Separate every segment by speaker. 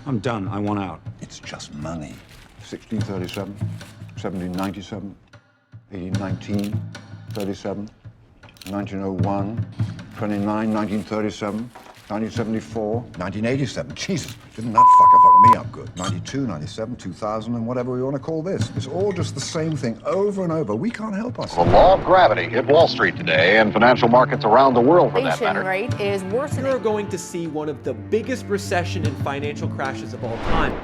Speaker 1: I'm done. I want out.
Speaker 2: It's just money. 1637, 1797, 1819, 37, 1901, 29, 1937, 1974, 1987. Jesus, didn't that fuck me up good? 92, 97, 2000, and whatever we want to call this. It's all just the same thing over and over. We can't help ourselves.
Speaker 3: The law of gravity hit Wall Street today and financial markets around the world for that matter.
Speaker 4: Inflation rate is worsening.
Speaker 5: We're going to see one of the biggest recession and financial crashes of all time.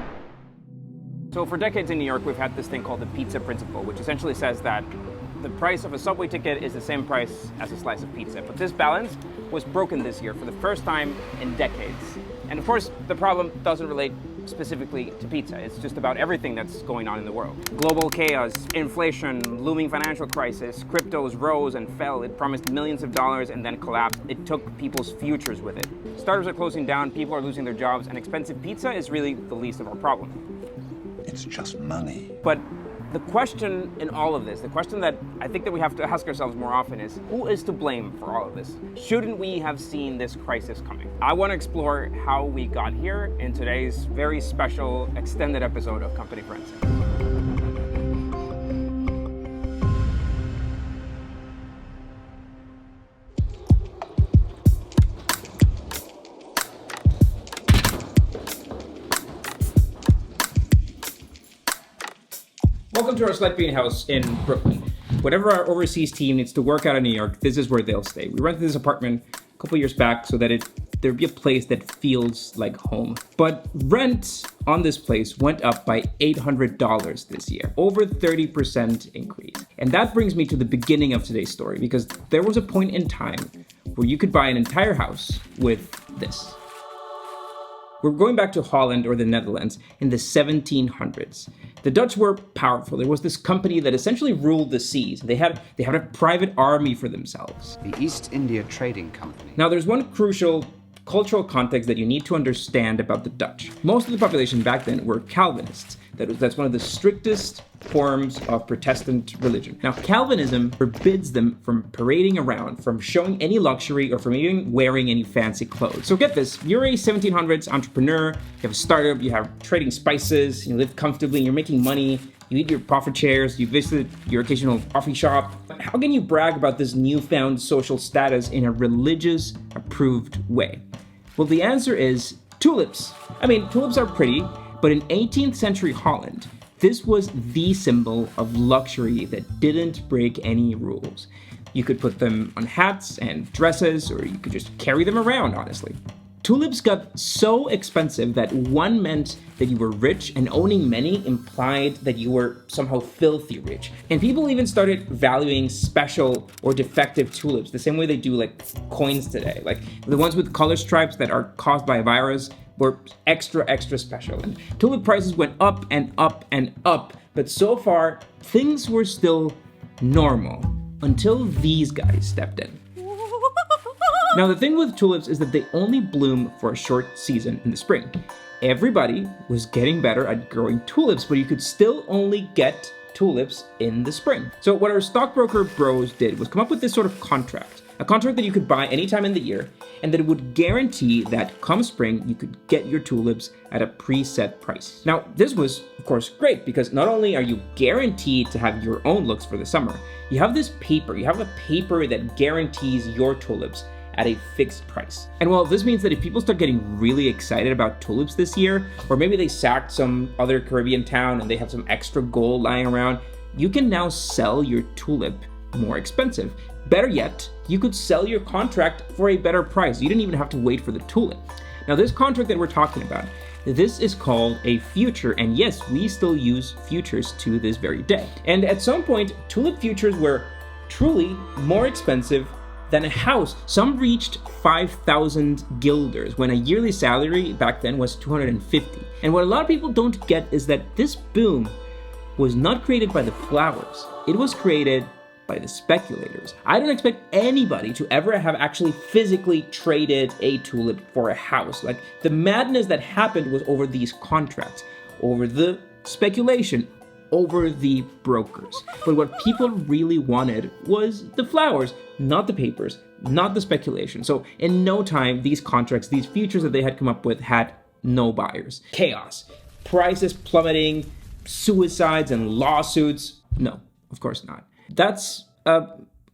Speaker 6: So for decades in New York, we've had this thing called the pizza principle, which essentially says that the price of a subway ticket is the same price as a slice of pizza. But this balance was broken this year for the first time in decades. And of course, the problem doesn't relate specifically to pizza. It's just about everything that's going on in the world. Global chaos, inflation, looming financial crisis, cryptos rose and fell. It promised millions of dollars and then collapsed. It took people's futures with it. Startups are closing down, people are losing their jobs, and expensive pizza is really the least of our problem.
Speaker 2: It's just money.
Speaker 6: But the question in all of this, the question that I think that we have to ask ourselves more often is, who is to blame for all of this? Shouldn't we have seen this crisis coming? I want to explore how we got here in today's very special extended episode of Company Forensics. Welcome to our Slidebean house in Brooklyn. Whatever our overseas team needs to work out in New York, this is where they'll stay. We rented this apartment a couple years back so that there'd be a place that feels like home. But rent on this place went up by $800 this year, over 30% increase. And that brings me to the beginning of today's story, because there was a point in time where you could buy an entire house with this. We're going back to Holland or the Netherlands in the 1700s. The Dutch were powerful. There was this company that essentially ruled the seas. They had a private army for themselves.
Speaker 7: The East India Trading Company.
Speaker 6: Now there's one crucial cultural context that you need to understand about the Dutch. Most of the population back then were Calvinists. That's one of the strictest forms of Protestant religion. Now, Calvinism forbids them from parading around, from showing any luxury, or from even wearing any fancy clothes. So get this, you're a 1700s entrepreneur, you have a startup, you have trading spices, you live comfortably, you're making money, you eat your profit shares, you visit your occasional coffee shop. How can you brag about this newfound social status in a religious, approved way? Well, the answer is tulips. I mean, tulips are pretty, but in 18th century Holland, this was the symbol of luxury that didn't break any rules. You could put them on hats and dresses, or you could just carry them around, honestly. Tulips got so expensive that one meant that you were rich, and owning many implied that you were somehow filthy rich. And people even started valuing special or defective tulips, the same way they do like coins today. Like the ones with color stripes that are caused by a virus were extra special. And tulip prices went up and up and up, but so far, things were still normal until these guys stepped in. Now, the thing with tulips is that they only bloom for a short season in the spring. Everybody was getting better at growing tulips, but you could still only get tulips in the spring. So what our stockbroker bros did was come up with this sort of contract. A contract that you could buy anytime in the year, and that it would guarantee that come spring, you could get your tulips at a preset price. Now, this was, of course, great, because not only are you guaranteed to have your own looks for the summer, you have a paper that guarantees your tulips at a fixed price. And well, this means that if people start getting really excited about tulips this year, or maybe they sacked some other Caribbean town and they have some extra gold lying around, you can now sell your tulip more expensive. Better yet, you could sell your contract for a better price. You didn't even have to wait for the tulip. Now, this contract that we're talking about, this is called a future, and yes, we still use futures to this very day. And at some point, tulip futures were truly more expensive than a house. Some reached 5,000 guilders, when a yearly salary back then was 250. And what a lot of people don't get is that this boom was not created by the flowers. It was created by the speculators. I don't expect anybody to ever have actually physically traded a tulip for a house. Like, the madness that happened was over these contracts, over the speculation, over the brokers. But what people really wanted was the flowers, not the papers, not the speculation. So in no time, these contracts, these futures that they had come up with had no buyers. Chaos, prices plummeting, suicides and lawsuits. No, of course not. That's a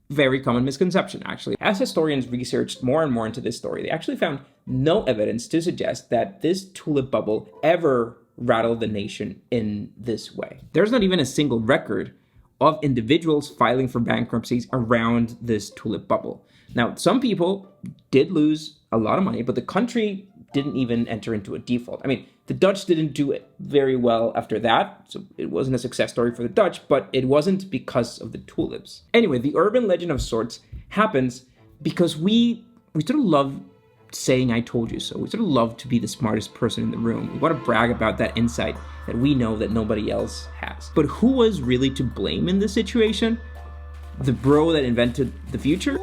Speaker 6: very common misconception, actually. As historians researched more and more into this story, they actually found no evidence to suggest that this tulip bubble ever rattled the nation in this way. There's not even a single record of individuals filing for bankruptcies around this tulip bubble. Now, some people did lose a lot of money, but the country didn't even enter into a default. I mean, the Dutch didn't do it very well after that, so it wasn't a success story for the Dutch, but it wasn't because of the tulips. Anyway, the urban legend of sorts happens because we sort of love saying "I told you so." We sort of love to be the smartest person in the room. We want to brag about that insight that we know that nobody else has. But who was really to blame in this situation? The bro that invented the future?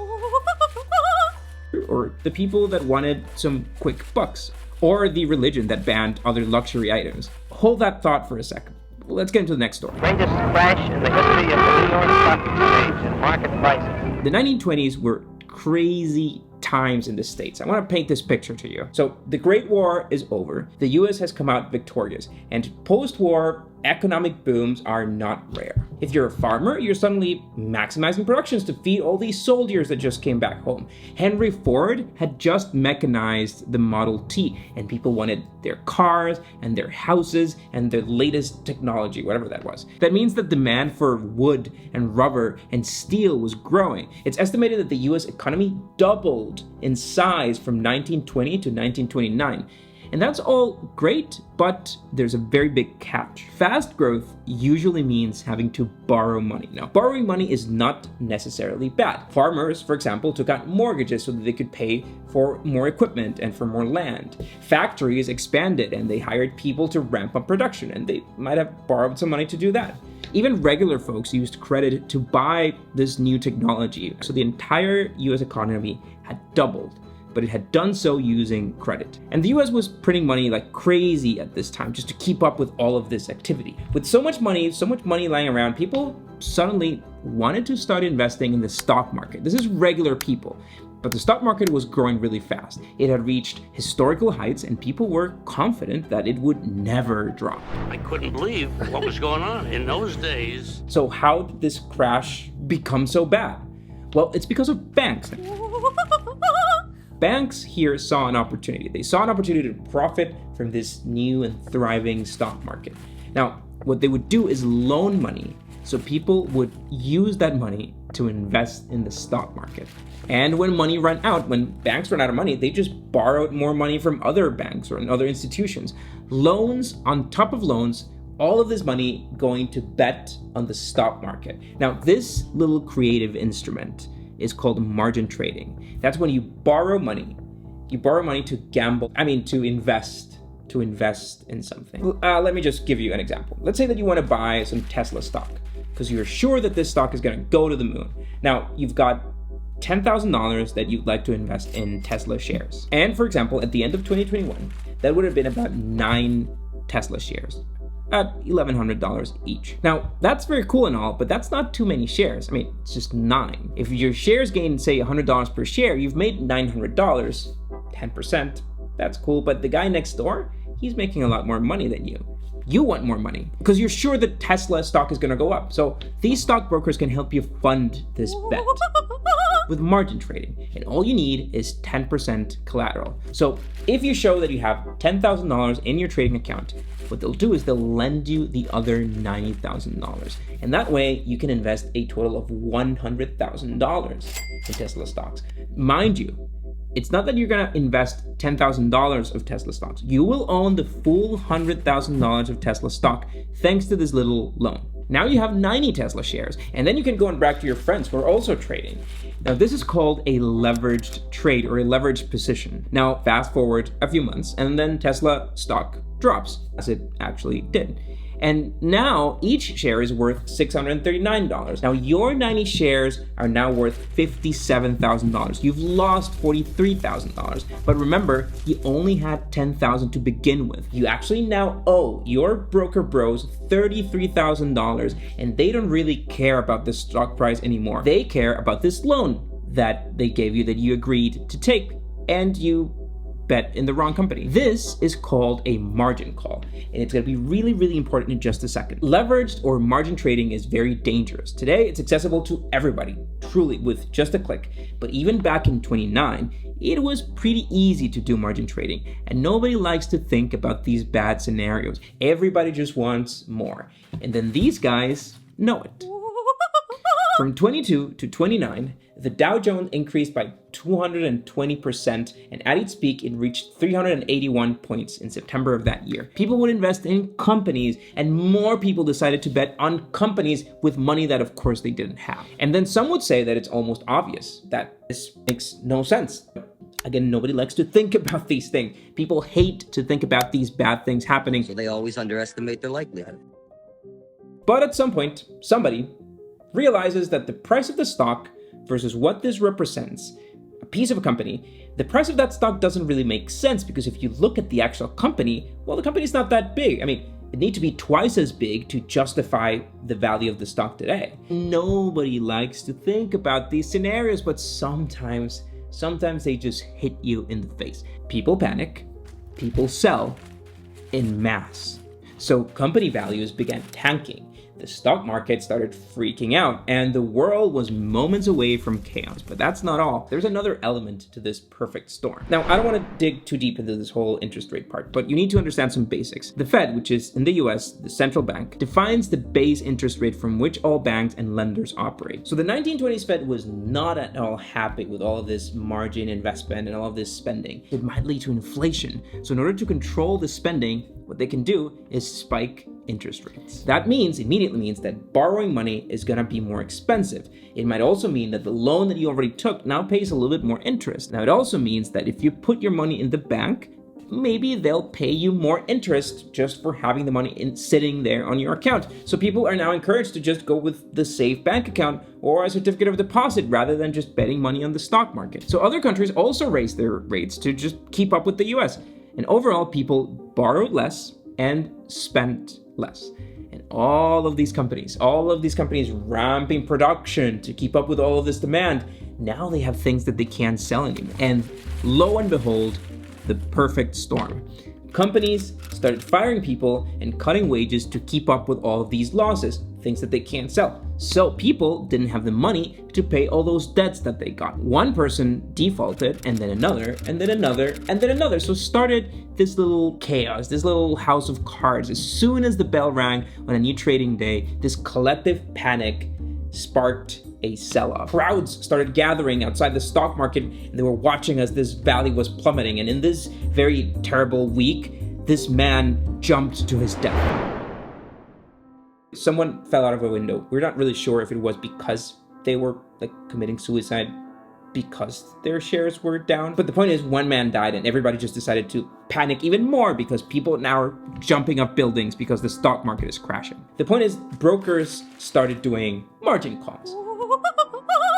Speaker 6: Or the people that wanted some quick bucks? Or the religion that banned other luxury items? Hold that thought for a second. Let's get into the next story.
Speaker 1: Greatest crash in the history of the New York Stock Exchange in market prices.
Speaker 6: The 1920s were crazy times in the States. I want to paint this picture to you. So the Great War is over. The US has come out victorious, and post-war economic booms are not rare. If you're a farmer, you're suddenly maximizing productions to feed all these soldiers that just came back home. Henry Ford had just mechanized the Model T, and people wanted their cars and their houses and their latest technology, whatever that was. That means that demand for wood and rubber and steel was growing. It's estimated that the US economy doubled in size from 1920 to 1929. And that's all great, but there's a very big catch. Fast growth usually means having to borrow money. Now, borrowing money is not necessarily bad. Farmers, for example, took out mortgages so that they could pay for more equipment and for more land. Factories expanded and they hired people to ramp up production, and they might have borrowed some money to do that. Even regular folks used credit to buy this new technology, so the entire US economy had doubled, but it had done so using credit. And the US was printing money like crazy at this time just to keep up with all of this activity. With so much money lying around, people suddenly wanted to start investing in the stock market. This is regular people. But the stock market was growing really fast. It had reached historical heights, and people were confident that it would never drop.
Speaker 4: I couldn't believe what was going on in those days.
Speaker 6: So how did this crash become so bad? Well, it's because of banks. Banks here saw an opportunity. They saw an opportunity to profit from this new and thriving stock market. Now, what they would do is loan money, so people would use that money to invest in the stock market. And when money ran out, when banks ran out of money, they just borrowed more money from other banks or other institutions. Loans on top of loans, all of this money going to bet on the stock market. Now, this little creative instrument is called margin trading. That's when you borrow money. You borrow money to gamble, to invest in something. Let me just give you an example. Let's say that you want to buy some Tesla stock because you're sure that this stock is going to go to the moon. Now, you've got $10,000 that you'd like to invest in Tesla shares. And for example, at the end of 2021, that would have been about 9 Tesla shares at $1,100 each. Now, that's very cool and all, but that's not too many shares. It's just 9. If your shares gain, say, $100 per share, you've made $900, 10%. That's cool, but the guy next door, he's making a lot more money than you. You want more money because you're sure that Tesla stock is going to go up. So these stockbrokers can help you fund this bet with margin trading, and all you need is 10% collateral. So if you show that you have $10,000 in your trading account, what they'll do is they'll lend you the other $90,000. And that way you can invest a total of $100,000 in Tesla stocks. Mind you, it's not that you're gonna invest $10,000 of Tesla stocks. You will own the full $100,000 of Tesla stock thanks to this little loan. Now you have 90 Tesla shares, and then you can go and brag to your friends who are also trading. Now this is called a leveraged trade or a leveraged position. Now fast forward a few months, and then Tesla stock drops, as it actually did. And now each share is worth $639. Now your 90 shares are now worth $57,000. You've lost $43,000. But remember, you only had $10,000 to begin with. You actually now owe your broker bros $33,000, and they don't really care about the stock price anymore. They care about this loan that they gave you that you agreed to take, and you bet in the wrong company. This is called a margin call, and it's going to be really, really important in just a second. Leveraged or margin trading is very dangerous. Today, it's accessible to everybody, truly, with just a click. But even back in 2009, it was pretty easy to do margin trading, and nobody likes to think about these bad scenarios. Everybody just wants more. And then these guys know it. From 22 to 29, the Dow Jones increased by 220%, and at its peak, it reached 381 points in September of that year. People would invest in companies, and more people decided to bet on companies with money that, of course, they didn't have. And then some would say that it's almost obvious that this makes no sense. Again, nobody likes to think about these things. People hate to think about these bad things happening.
Speaker 8: So they always underestimate their likelihood.
Speaker 6: But at some point, somebody realizes that the price of the stock versus what this represents, a piece of a company, the price of that stock doesn't really make sense, because if you look at the actual company, well, the company's not that big. I mean, it needs to be twice as big to justify the value of the stock today. Nobody likes to think about these scenarios, but sometimes they just hit you in the face. People panic, people sell en masse. So company values began tanking. The stock market started freaking out, and the world was moments away from chaos. But that's not all. There's another element to this perfect storm. Now, I don't want to dig too deep into this whole interest rate part, but you need to understand some basics. The Fed, which is in the US, the central bank, defines the base interest rate from which all banks and lenders operate. So the 1920s Fed was not at all happy with all of this margin investment and all of this spending. It might lead to inflation. So in order to control the spending, what they can do is spike interest rates. That immediately means that borrowing money is gonna be more expensive. It might also mean that the loan that you already took now pays a little bit more interest. Now, it also means that if you put your money in the bank, maybe they'll pay you more interest just for having the money sitting there on your account. So people are now encouraged to just go with the safe bank account or a certificate of deposit rather than just betting money on the stock market. So other countries also raised their rates to just keep up with the US. And overall, people borrowed less and spent less. And all of these companies ramping production to keep up with all of this demand, now they have things that they can't sell anymore. And lo and behold, the perfect storm. Companies started firing people and cutting wages to keep up with all of these losses, things that they can't sell. So people didn't have the money to pay all those debts that they got. One person defaulted, and then another, and then another, and then another. So started this little chaos, this little house of cards. As soon as the bell rang on a new trading day, this collective panic sparked a sell-off. Crowds started gathering outside the stock market, and they were watching as this value was plummeting. And in this very terrible week, this man jumped to his death. Someone fell out of a window. We're not really sure if it was because they were committing suicide because their shares were down. But the point is, one man died and everybody just decided to panic even more because people now are jumping up buildings because the stock market is crashing. The point is, brokers started doing margin calls.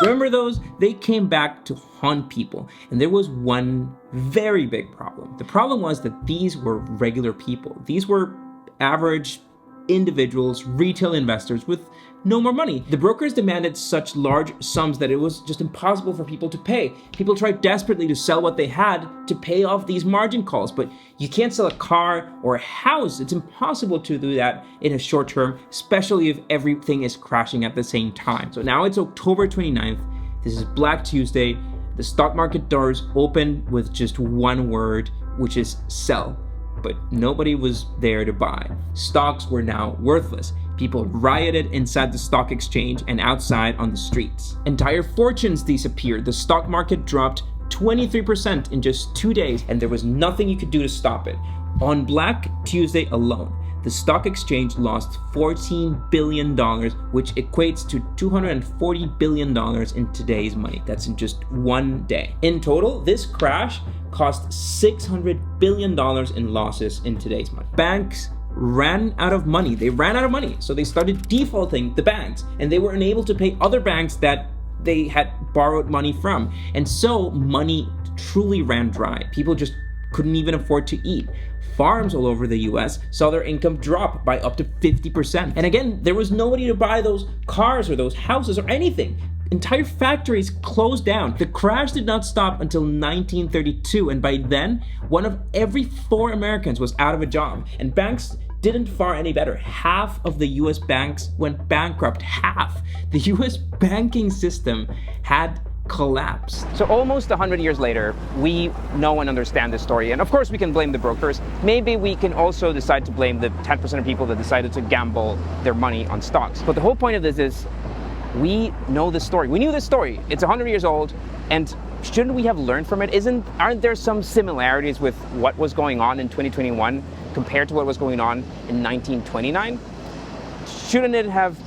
Speaker 6: Remember those? They came back to haunt people. And there was one very big problem. The problem was that these were regular people. These were average individuals, retail investors with no more money. The brokers demanded such large sums that it was just impossible for people to pay. People tried desperately to sell what they had to pay off these margin calls, but you can't sell a car or a house. It's impossible to do that in a short term, especially if everything is crashing at the same time. So now it's October 29th. This is Black Tuesday. The stock market doors open with just one word, which is sell. But nobody was there to buy. Stocks were now worthless. People rioted inside the stock exchange and outside on the streets. Entire fortunes disappeared. The stock market dropped 23% in just 2 days, and there was nothing you could do to stop it. On Black Tuesday alone, the stock exchange lost $14 billion, which equates to $240 billion in today's money. That's in just 1 day. In total, this crash cost $600 billion in losses in today's money. Banks ran out of money. They ran out of money. So they started defaulting the banks, and they were unable to pay other banks that they had borrowed money from. And so money truly ran dry. People just couldn't even afford to eat. Farms all over the US saw their income drop by up to 50%. And again, there was nobody to buy those cars or those houses or anything. Entire factories closed down. The crash did not stop until 1932, and by then, 1 of every 4 Americans was out of a job. And banks didn't fare any better. Half of the US banks went bankrupt. Half. The US banking system had collapsed.
Speaker 9: So almost 100 years later, we know and understand this story. And of course, we can blame the brokers. Maybe we can also decide to blame the 10% of people that decided to gamble their money on stocks. But the whole point of this is, we know this story. We knew this story. It's 100 years old, and shouldn't we have learned from it? Aren't there some similarities with what was going on in 2021 compared to what was going on in 1929? Shouldn't it have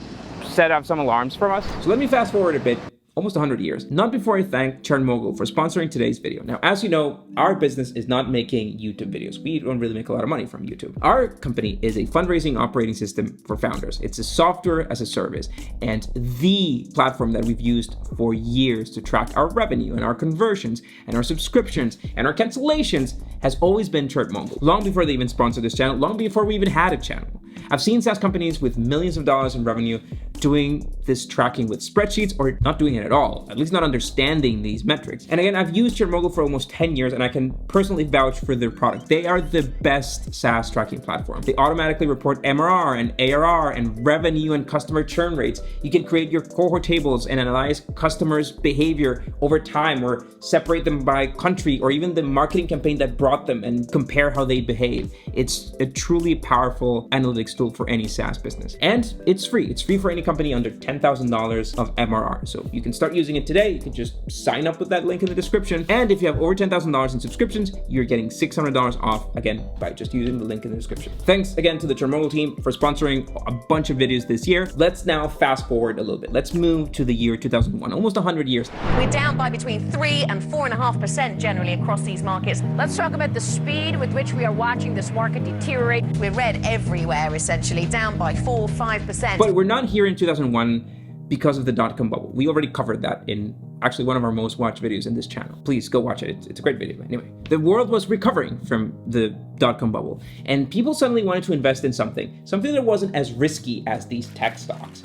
Speaker 9: set off some alarms from us?
Speaker 6: So let me fast forward a bit. Almost 100 years. Not before I thank Chermogul for sponsoring today's video. Now, as you know, our business is not making YouTube videos. We don't really make a lot of money from YouTube. Our company is a fundraising operating system for founders. It's a software as a service, and the platform that we've used for years to track our revenue and our conversions and our subscriptions and our cancellations has always been Chermogul. Long before they even sponsored this channel, long before we even had a channel. I've seen SaaS companies with millions of dollars in revenue doing this tracking with spreadsheets or not doing it at all, at least not understanding these metrics. And again, I've used Chermogul for almost 10 years and I can personally vouch for their product. They are the best SaaS tracking platform. They automatically report MRR and ARR and revenue and customer churn rates. You can create your cohort tables and analyze customers' behavior over time or separate them by country or even the marketing campaign that brought them and compare how they behave. It's a truly powerful analytics tool for any SaaS business. And it's free. It's free for any company under $10,000 of MRR. So you can start using it today. You can just sign up with that link in the description. And if you have over $10,000 in subscriptions, you're getting $600 off, again, by just using the link in the description. Thanks again to the Chermogul team for sponsoring a bunch of videos this year. Let's now fast forward a little bit. Let's move to the year 2001, almost 100 years.
Speaker 10: We're down by between 3 and 4.5% generally across these markets. Let's talk about the speed with which we are watching this market deteriorate. We're red everywhere, essentially, down by 4-5%.
Speaker 6: But we're not here in 2001 because of the dot-com bubble. We already covered that in actually one of our most watched videos in this channel. Please go watch it. It's a great video. Anyway, the world was recovering from the dot-com bubble, and people suddenly wanted to invest in something that wasn't as risky as these tech stocks,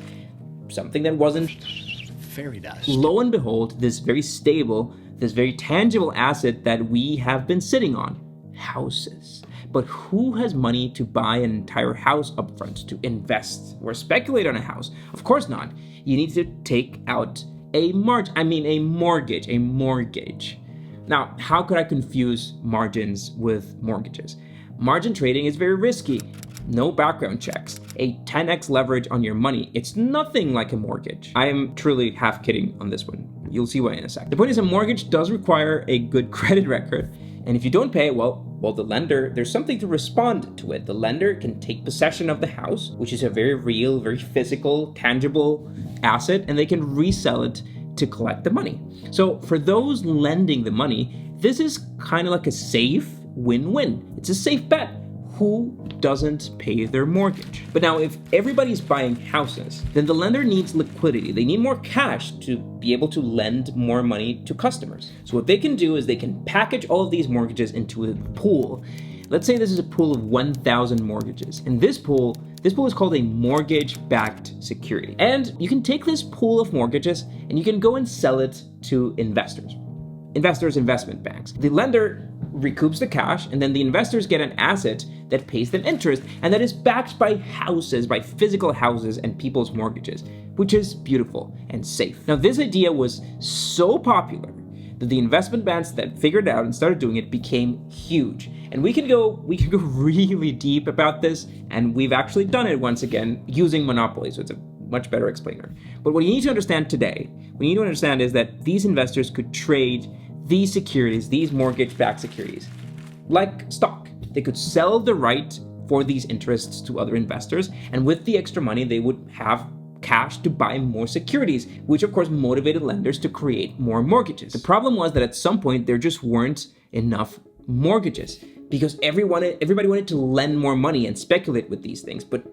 Speaker 6: something that wasn't
Speaker 7: fairy dust.
Speaker 6: Lo and behold, this very stable, this very tangible asset that we have been sitting on, houses. But who has money to buy an entire house upfront, to invest or speculate on a house? Of course not. You need to take out a mortgage. Now, how could I confuse margins with mortgages? Margin trading is very risky. No background checks, a 10x leverage on your money. It's nothing like a mortgage. I am truly half kidding on this one. You'll see why in a sec. The point is, a mortgage does require a good credit record. And if you don't pay, well, the lender, there's something to respond to it. The lender can take possession of the house, which is a very real, very physical, tangible asset, and they can resell it to collect the money. So for those lending the money, this is kind of like a safe win-win. It's a safe bet. Who doesn't pay their mortgage? But now, if everybody's buying houses, then the lender needs liquidity. They need more cash to be able to lend more money to customers. So what they can do is they can package all of these mortgages into a pool. Let's say this is a pool of 1,000 mortgages. And this pool is called a mortgage-backed security. And you can take this pool of mortgages and you can go and sell it to investors, investment banks. The lender recoups the cash, and then the investors get an asset that pays them interest, and that is backed by houses, by physical houses and people's mortgages, which is beautiful and safe. Now, this idea was so popular that the investment banks that figured it out and started doing it became huge. And we can go really deep about this, and we've actually done it once again using Monopoly, so it's a much better explainer. But what you need to understand today, is that these investors could trade these securities, these mortgage-backed securities, like stock. They could sell the right for these interests to other investors, and with the extra money, they would have cash to buy more securities, which of course motivated lenders to create more mortgages. The problem was that at some point, there just weren't enough mortgages because everybody wanted to lend more money and speculate with these things, but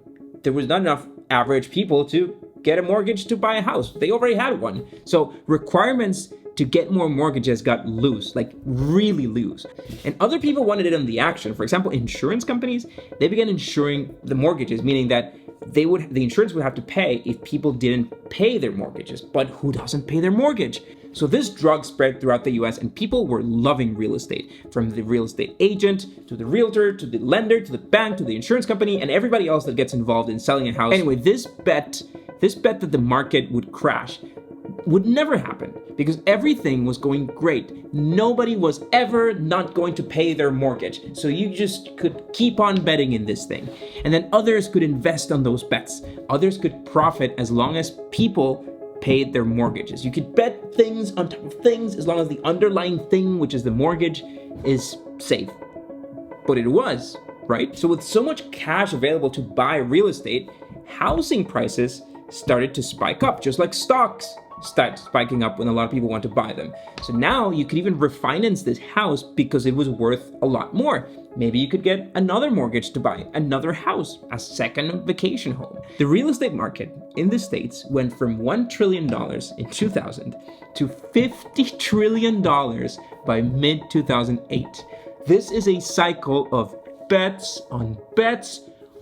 Speaker 6: there was not enough average people to get a mortgage to buy a house. They already had one. So requirements to get more mortgages got loose, like really loose. And other people wanted in on the action. For example, insurance companies, they began insuring the mortgages, meaning that the insurance would have to pay if people didn't pay their mortgages. But who doesn't pay their mortgage? So this drug spread throughout the US and people were loving real estate, from the real estate agent to the realtor to the lender to the bank to the insurance company and everybody else that gets involved in selling a house. Anyway, this bet that the market would crash would never happen because everything was going great. Nobody was ever not going to pay their mortgage. So you just could keep on betting in this thing. And then others could invest on those bets. Others could profit as long as people paid their mortgages. You could bet things on top of things as long as the underlying thing, which is the mortgage, is safe. But it was, right? So with so much cash available to buy real estate, housing prices started to spike up, just like stocks start spiking up when a lot of people want to buy them. So now you could even refinance this house because it was worth a lot more. Maybe you could get another mortgage to buy another house, a second vacation home. The real estate market in the States went from $1 trillion in 2000 to $50 trillion by mid-2008. This is a cycle of bets on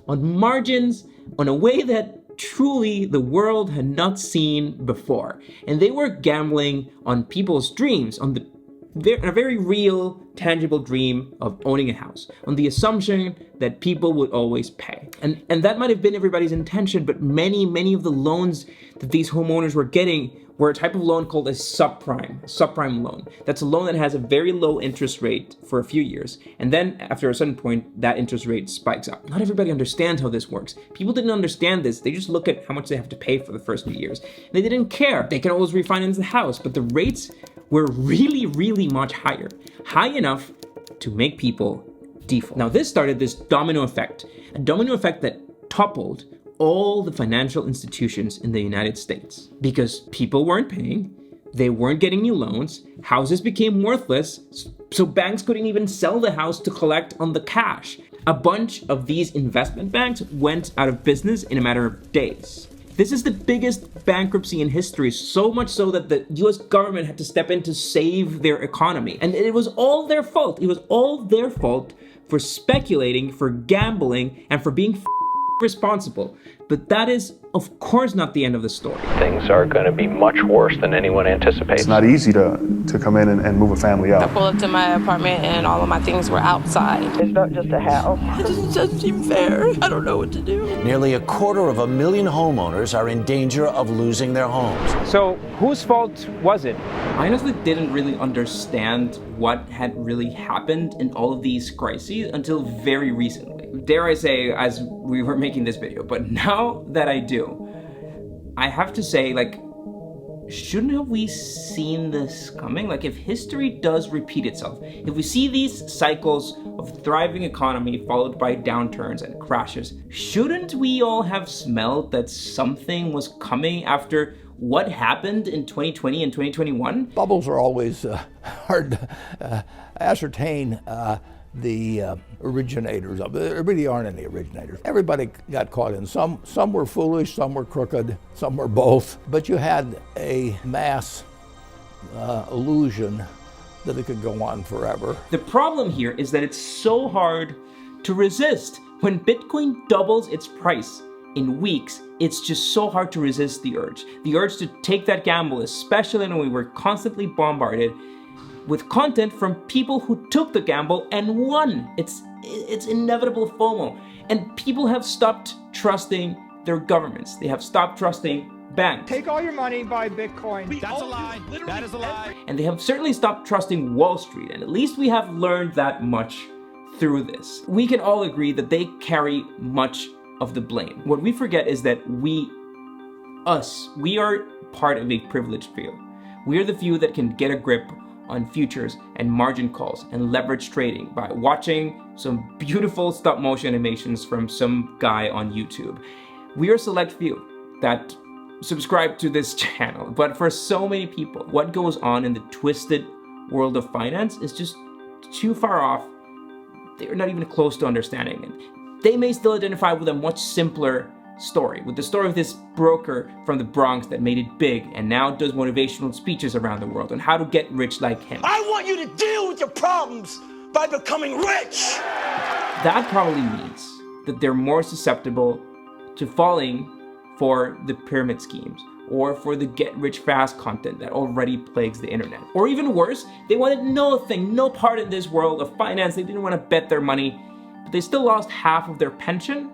Speaker 6: margins, on a way that truly the world had not seen before. And they were gambling on people's dreams, on a very real, tangible dream of owning a house, on the assumption that people would always pay. And that might have been everybody's intention, but many of the loans that these homeowners were getting were a type of loan called a subprime loan. That's a loan that has a very low interest rate for a few years. And then after a certain point, that interest rate spikes up. Not everybody understands how this works. People didn't understand this. They just look at how much they have to pay for the first few years. They didn't care. They can always refinance the house, but the rates were really much higher. High enough to make people default. Now this started this domino effect. A domino effect that toppled all the financial institutions in the United States because people weren't paying, they weren't getting new loans, houses became worthless, so banks couldn't even sell the house to collect on the cash. A bunch of these investment banks went out of business in a matter of days. This is the biggest bankruptcy in history, so much so that the US government had to step in to save their economy. And it was all their fault. It was all their fault for speculating, for gambling, and for being responsible. But that is, of course, not the end of the story.
Speaker 1: Things are going to be much worse than anyone anticipates.
Speaker 11: It's not easy to come in and move a family out.
Speaker 12: I pulled up to my apartment and all of my things were outside.
Speaker 13: It's not just a house.
Speaker 12: It doesn't seem fair. I don't know what to do.
Speaker 14: Nearly 250,000 homeowners are in danger of losing their homes.
Speaker 9: So whose fault was it?
Speaker 6: I honestly didn't really understand what had really happened in all of these crises until very recently. Dare I say, as we were making this video, but now that I do, I have to say, like, shouldn't have we seen this coming? Like, if history does repeat itself, if we see these cycles of thriving economy followed by downturns and crashes, shouldn't we all have smelled that something was coming after what happened in 2020 and 2021?
Speaker 15: Bubbles are always hard to ascertain the originators of it. There really aren't any originators. Everybody got caught in. Some were foolish, some were crooked, some were both. But you had a mass illusion that it could go on forever.
Speaker 6: The problem here is that it's so hard to resist. When Bitcoin doubles its price in weeks, it's just so hard to resist the urge. The urge to take that gamble, especially when we were constantly bombarded with content from people who took the gamble and won. It's inevitable FOMO. And people have stopped trusting their governments. They have stopped trusting banks.
Speaker 13: Take all your money, buy Bitcoin.
Speaker 14: That's a lie. That is a lie.
Speaker 6: And they have certainly stopped trusting Wall Street. And at least we have learned that much through this. We can all agree that they carry much of the blame. What we forget is that we are part of a privileged few. We are the few that can get a grip on futures and margin calls and leverage trading by watching some beautiful stop motion animations from some guy on YouTube. We are a select few that subscribe to this channel, but for so many people, what goes on in the twisted world of finance is just too far off. They're not even close to understanding it. They may still identify with a much simpler story, with the story of this broker from the Bronx that made it big and now does motivational speeches around the world on how to get rich like him.
Speaker 16: I want you to deal with your problems by becoming rich.
Speaker 6: That probably means that they're more susceptible to falling for the pyramid schemes or for the get-rich-fast content that already plagues the internet. Or even worse, they wanted no part in this world of finance. They didn't want to bet their money, but they still lost half of their pension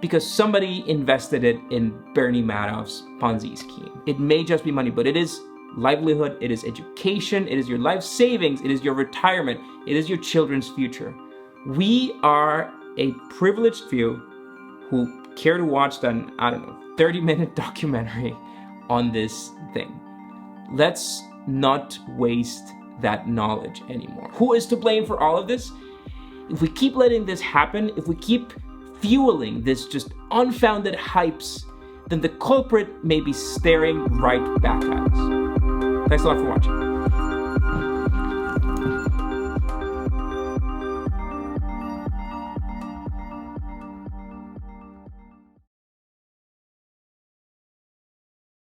Speaker 6: because somebody invested it in Bernie Madoff's Ponzi scheme. It may just be money, but it is livelihood, it is education, it is your life savings, it is your retirement, it is your children's future. We are a privileged few who care to watch an, 30-minute documentary on this thing. Let's not waste that knowledge anymore. Who is to blame for all of this? If we keep letting this happen, if we keep fueling this just unfounded hypes, then the culprit may be staring right back at us. Thanks a lot for watching.